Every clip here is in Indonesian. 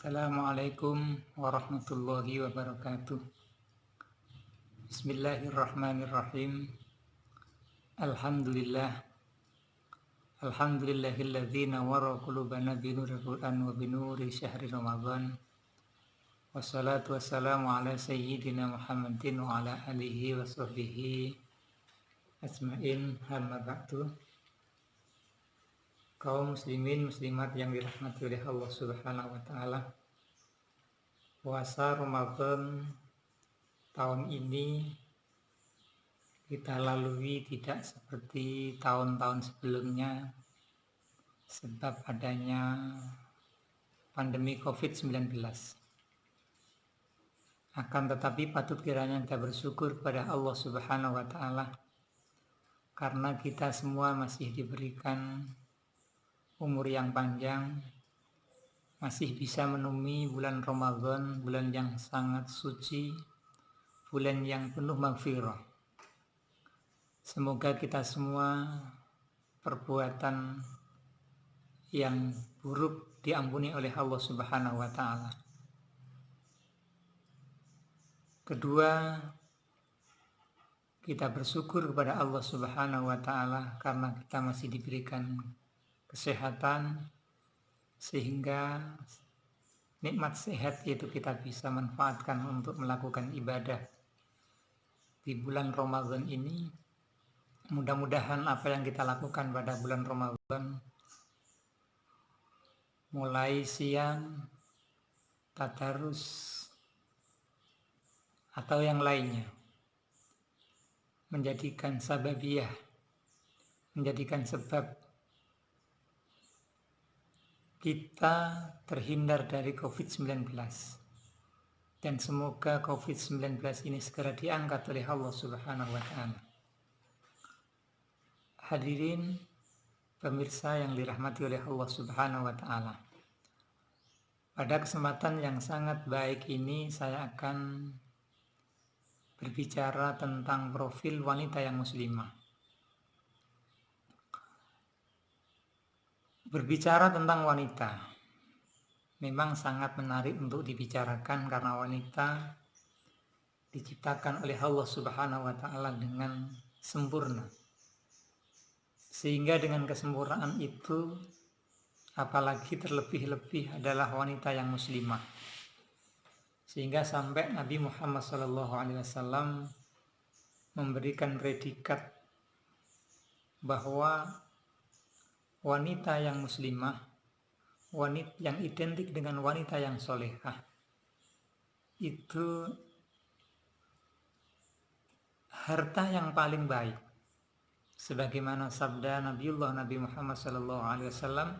Assalamualaikum warahmatullahi wabarakatuh. Bismillahirrahmanirrahim. Alhamdulillah. Alhamdulillahilladzi nawwara qulubana binuril Qur'an wa binuri syahri Ramadan. Wassalatu wassalamu ala sayyidina Muhammadin wa ala alihi wa sahbihi asma'in, amma ba'du. Kaum muslimin muslimat yang dirahmati oleh Allah Subhanahu wa taala. Puasa Ramadan tahun ini kita lalui tidak seperti tahun-tahun sebelumnya sebab adanya pandemi COVID-19. Akan tetapi patut kiranya kita bersyukur kepada Allah Subhanahu wa taala karena kita semua masih diberikan umur yang panjang, masih bisa menemui bulan Ramadan, bulan yang sangat suci, bulan yang penuh maghfirah. Semoga kita semua perbuatan yang buruk diampuni oleh Allah Subhanahu wa taala. Kedua, kita bersyukur kepada Allah Subhanahu wa taala karena kita masih diberikan kesehatan sehingga nikmat sehat itu kita bisa manfaatkan untuk melakukan ibadah di bulan Ramadan ini. Mudah-mudahan apa yang kita lakukan pada bulan Ramadan, mulai siang, tadarus, atau yang lainnya, menjadikan sababiyah, menjadikan sebab kita terhindar dari COVID-19. Dan semoga COVID-19 ini segera diangkat oleh Allah Subhanahu wa taala. Hadirin pemirsa yang dirahmati oleh Allah Subhanahu wa taala. Pada kesempatan yang sangat baik ini saya akan berbicara tentang profil wanita yang muslimah. Berbicara tentang wanita memang sangat menarik untuk dibicarakan karena wanita diciptakan oleh Allah Subhanahu wa taala dengan sempurna. Sehingga dengan kesempurnaan itu, apalagi terlebih-lebih adalah wanita yang muslimah. Sehingga sampai Nabi Muhammad SAW memberikan predikat bahwa wanita yang muslimah, wanita yang identik dengan wanita yang solehah, itu harta yang paling baik. Sebagaimana sabda Nabiullah Nabi Muhammad SAW,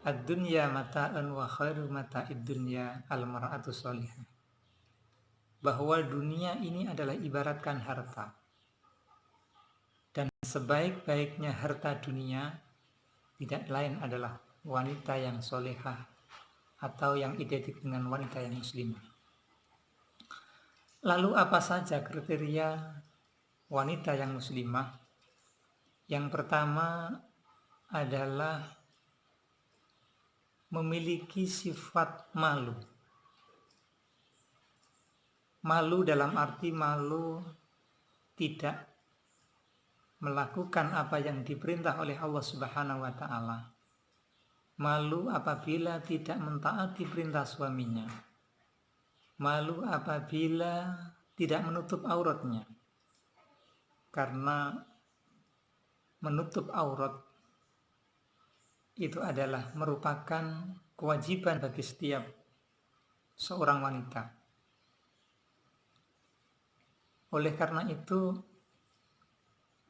ad-dunya mata'an wa khairu mata'id dunya al-mar'atu solihah. Bahwa dunia ini adalah ibaratkan harta. Dan sebaik-baiknya harta dunia tidak lain adalah wanita yang solehah atau yang identik dengan wanita yang muslimah. Lalu apa saja kriteria wanita yang muslimah? Yang pertama adalah memiliki sifat malu. Malu dalam arti malu tidak melakukan apa yang diperintah oleh Allah Subhanahu wa taala. Malu apabila tidak mentaati perintah suaminya. Malu apabila tidak menutup auratnya. Karena menutup aurat itu adalah merupakan kewajiban bagi setiap seorang wanita. Oleh karena itu,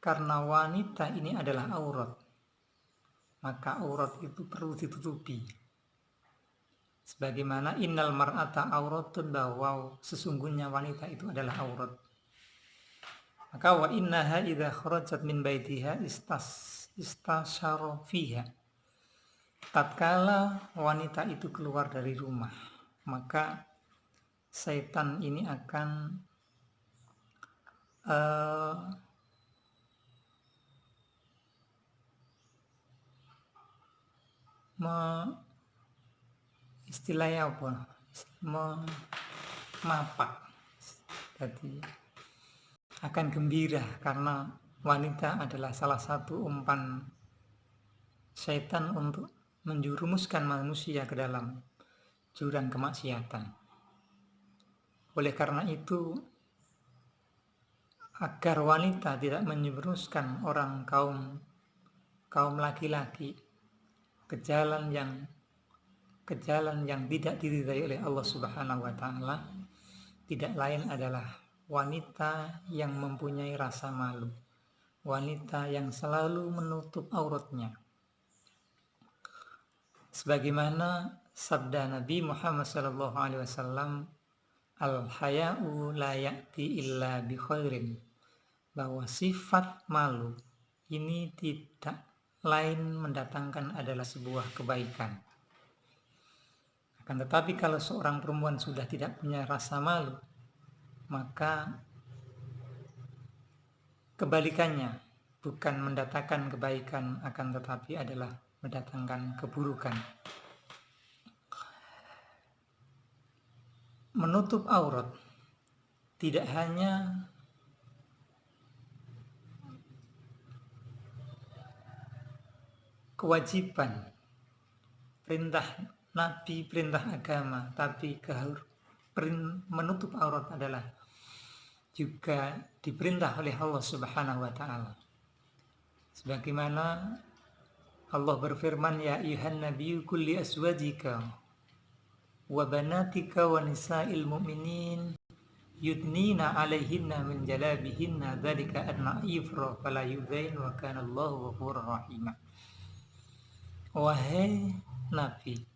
karena wanita ini adalah aurat, maka aurat itu perlu ditutupi. Sebagaimana innal mar'ata auratun, bahwa sesungguhnya wanita itu adalah aurat. Maka wa innaha idza kharajat min baitiha istasyara fiha. Tatkala wanita itu keluar dari rumah, maka setan ini akan istilahnya apa? Memapak. Jadi akan gembira karena wanita adalah salah satu umpan syaitan untuk menjerumuskan manusia ke dalam jurang kemaksiatan. Oleh karena itu, agar wanita tidak menjerumuskan orang kaum laki-laki ke jalan yang tidak diridhai oleh Allah Subhanahu wa taala, tidak lain adalah wanita yang mempunyai rasa malu, wanita yang selalu menutup auratnya. Sebagaimana sabda Nabi Muhammad SAW, al-haya'u la ya'ti illa bi khairin, bahwa sifat malu ini tidak lain mendatangkan adalah sebuah kebaikan. Akan tetapi kalau seorang perempuan sudah tidak punya rasa malu, maka kebalikannya bukan mendatangkan kebaikan, akan tetapi adalah mendatangkan keburukan. Menutup aurat tidak hanya kewajiban, perintah Nabi, perintah agama, tapi menutup aurat adalah juga diperintah oleh Allah Subhanahu wa taala. Sebagaimana Allah berfirman, ya ayyuhan nabiyyu qul li azwajika wa banatika wa nisa'il mu'minin yudnina 'alaihinna min jalabihinna dzalika adna yufra fala yudzain wa kana Allahu ghafurur rahim. Wahai Nabi,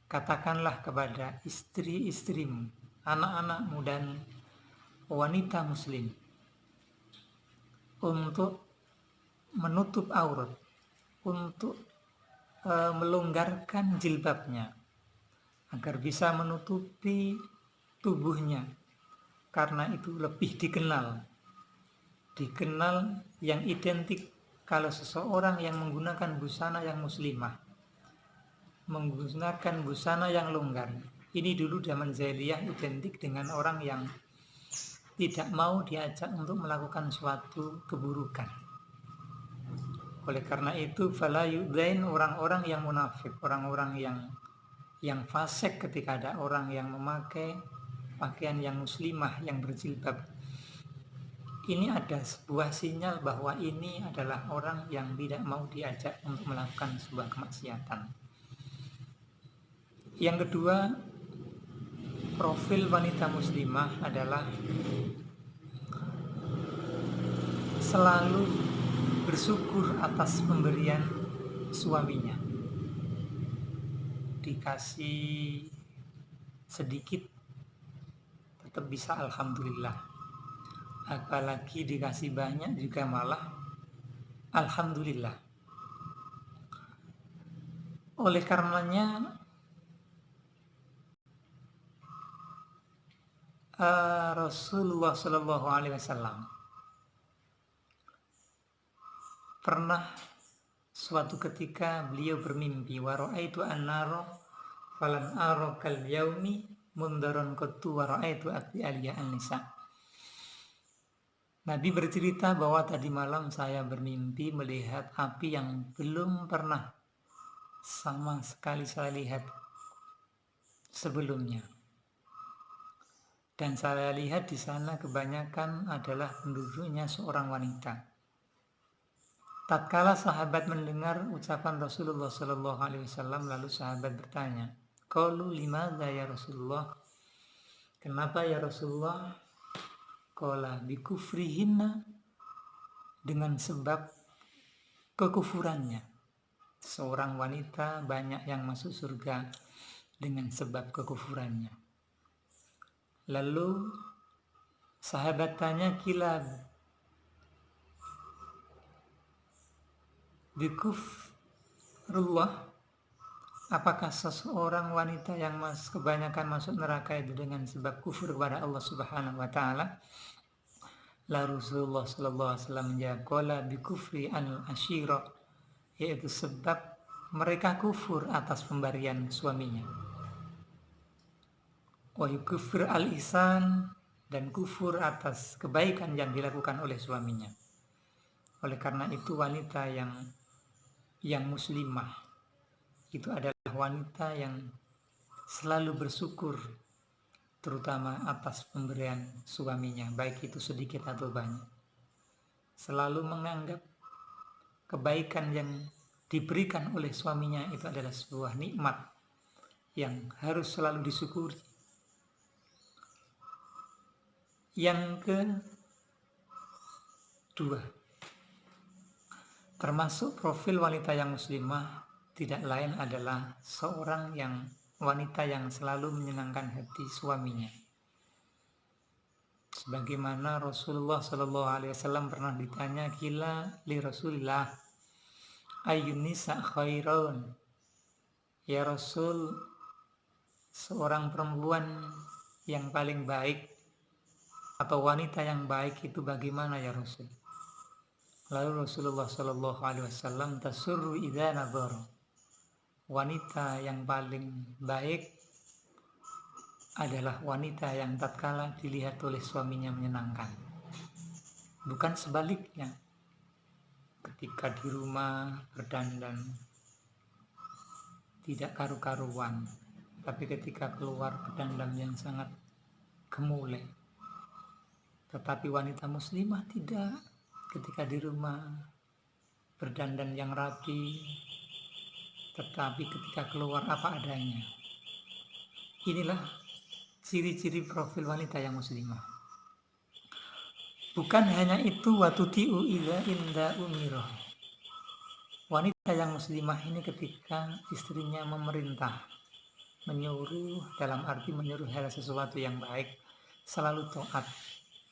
katakanlah kepada istri-istrimu, anak-anakmu dan wanita muslim untuk menutup aurat, untuk melonggarkan jilbabnya agar bisa menutupi tubuhnya, karena itu lebih dikenal yang identik. Kalau seseorang yang menggunakan busana yang muslimah, menggunakan busana yang longgar, ini dulu zaman jahiliyah identik dengan orang yang tidak mau diajak untuk melakukan suatu keburukan. Oleh karena itu, fala yudzain, orang-orang yang munafik, orang-orang yang fasik ketika ada orang yang memakai pakaian yang muslimah, yang berjilbab, ini ada sebuah sinyal bahwa ini adalah orang yang tidak mau diajak untuk melakukan sebuah kemaksiatan. Yang kedua, profil wanita muslimah adalah selalu bersyukur atas pemberian suaminya. Dikasih sedikit tetap bisa alhamdulillah, apalagi dikasih banyak juga malah alhamdulillah. Oleh karenanya Rasulullah SAW pernah suatu ketika beliau bermimpi, wa ra'aitu an-nara falan ara kal yaumi mundaron qattu wa ra'aitu aqti aliya an-nisa. Nabi bercerita bahwa tadi malam saya bermimpi melihat api yang belum pernah sama sekali saya lihat sebelumnya. Dan saya lihat di sana kebanyakan adalah penduduknya seorang wanita. Tatkala sahabat mendengar ucapan Rasulullah SAW, lalu sahabat bertanya, qalu limadza ya Rasulullah? Kenapa ya Rasulullah? Qala bikufrihinna, dengan sebab kekufurannya. Seorang wanita banyak yang masuk surga dengan sebab kekufurannya. Lalu sahabat tanya, kila bikufrullah, apakah seseorang wanita yang kebanyakan masuk neraka itu dengan sebab kufur kepada Allah Subhanahu wa taala? Lalu Rasulullah sallallahu alaihi wasallam menjawab, qala bikufri anil ashira, yaitu sebab mereka kufur atas pemberian suaminya. wa yukfir al-ihsan, dan kufur atas kebaikan yang dilakukan oleh suaminya. Oleh karena itu wanita yang muslimah itu adalah wanita yang selalu bersyukur terutama atas pemberian suaminya, baik itu sedikit atau banyak. Selalu menganggap kebaikan yang diberikan oleh suaminya itu adalah sebuah nikmat yang harus selalu disyukuri. Yang kedua, termasuk profil wanita yang muslimah tidak lain adalah seorang wanita yang selalu menyenangkan hati suaminya. Sebagaimana Rasulullah Shallallahu Alaihi Wasallam pernah ditanya, "Qila li Rasulillah, ayyun nisa khairun?" Ya Rasul, seorang perempuan yang paling baik atau wanita yang baik itu bagaimana ya Rasul? Lalu Rasulullah Shallallahu Alaihi Wasallam, tasurru idza nadhar. Wanita yang paling baik adalah wanita yang tatkala dilihat oleh suaminya menyenangkan. Bukan sebaliknya. Ketika di rumah berdandan tidak karu-karuan, tapi ketika keluar berdandan yang sangat gemulai. Tetapi wanita muslimah tidak. Ketika di rumah berdandan yang rapi, tetapi ketika keluar apa adanya. Inilah ciri-ciri profil wanita yang muslimah. Bukan hanya itu, watuti'u ila inda umirah. Wanita yang muslimah ini ketika istrinya memerintah, menyuruh, dalam arti menyuruh hal sesuatu yang baik, selalu taat.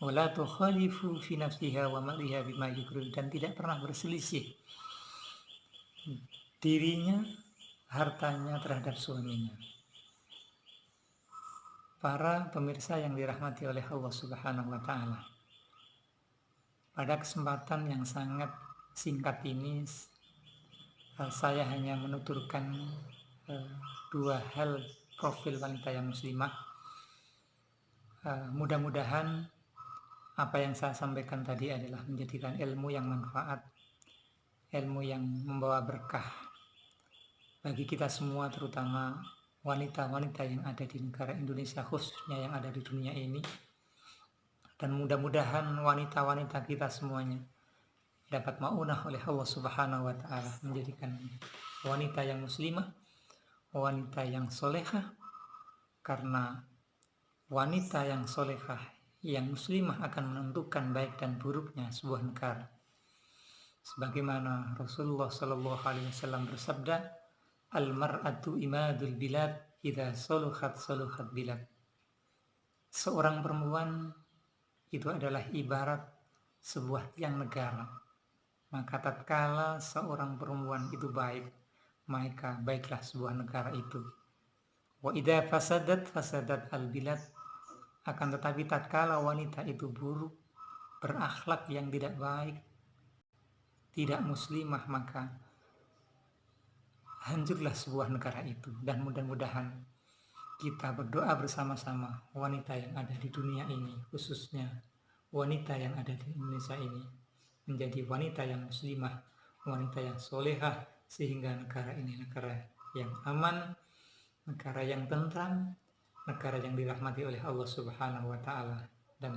Wala tukhalifu fi nafsiha wa maliha bima yukrih, dan tidak pernah berselisih dirinya, hartanya terhadap suaminya. Para pemirsa yang dirahmati oleh Allah Subhanahu wa Ta'ala, pada kesempatan yang sangat singkat ini saya hanya menuturkan dua hal profil wanita yang muslimah. Mudah-mudahan apa yang saya sampaikan tadi adalah menjadikan ilmu yang manfaat, ilmu yang membawa berkah bagi kita semua, terutama wanita-wanita yang ada di negara Indonesia, khususnya yang ada di dunia ini. Dan mudah-mudahan wanita-wanita kita semuanya dapat ma'unah oleh Allah Subhanahu wa Ta'ala, menjadikan wanita yang muslimah, wanita yang solehah, karena wanita yang solehah, yang muslimah akan menentukan baik dan buruknya sebuah negara. Sebagaimana Rasulullah Shallallahu Alaihi Wasallam bersabda, "Al-mar'atu imadul bilad, idza saluhat saluhat bilad." Seorang perempuan itu adalah ibarat sebuah tiang negara. Maka tatkala seorang perempuan itu baik, maka baiklah sebuah negara itu. Wa idza fasadat fasadat al-bilad. Akan tetapi tatkala wanita itu buruk, berakhlak yang tidak baik, tidak muslimah, maka hancurlah sebuah negara itu. Dan mudah-mudahan kita berdoa bersama-sama wanita yang ada di dunia ini, khususnya wanita yang ada di Indonesia ini, menjadi wanita yang muslimah, wanita yang solehah, sehingga negara ini negara yang aman, negara yang tentram, negara yang dirahmati oleh Allah Subhanahu wa Ta'ala. Dan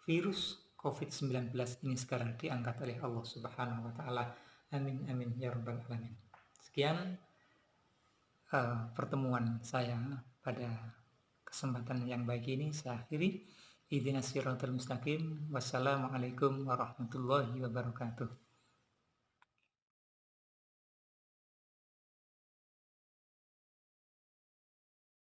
virus COVID-19 ini sekarang diangkat oleh Allah Subhanahu wa Ta'ala. Amin amin ya rabbal alamin. Sekian pertemuan saya pada kesempatan yang baik ini saya akhiri. Ihdinas siratal mustaqim. Wassalamualaikum warahmatullahi wabarakatuh.